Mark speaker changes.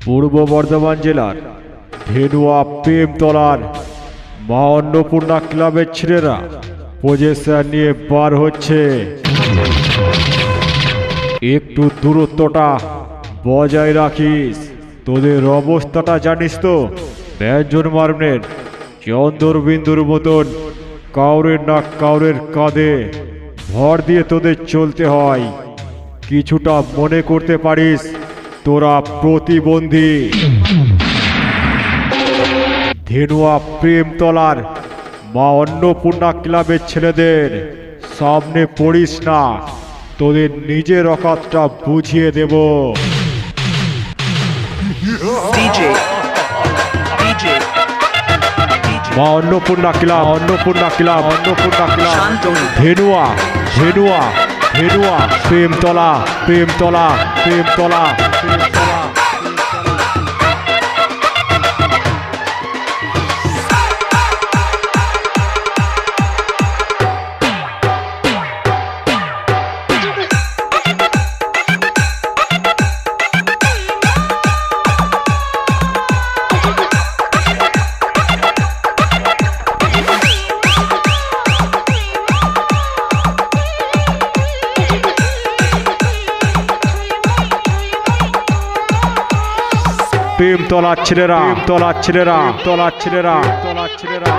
Speaker 1: পূর্ব বর্ধমান জেলার ধেনুয়া প্রেমতলার মা অন্নপূর্ণা ক্লাবের ছেলেরা পজিশন নিয়ে বার হচ্ছে। একটু দূরত্বটা বজায় রাখিস। তোদের অবস্থাটা জানিস তো, ব্যঞ্জন মার্বেলের চন্দ্রবিন্দুর মতন কাউরের না কাউরের কাঁধে ভর দিয়ে তোদের চলতে হয়। কিছুটা মনে করতে পারিস তোরা প্রতিবন্ধী। ধেনুয়া প্রেমতলার মা অন্নপূর্ণা ক্লাবের ছেলেদের সামনে পড়িস না, তোদের নিজের অকাতটা বুঝিয়ে দেব। মা Annapurna club, Annapurna club, Annapurna club, ধেনুয়া ধেনুয়া ধেনুয়া প্রেমতলা, প্রেমতলা, প্রেমতলা, প্রেমতলা। প্রেমতলার ছেলেরা, প্রেমতলার ছেলেরা, তলার ছেলেরা, তলার ছেলেরা।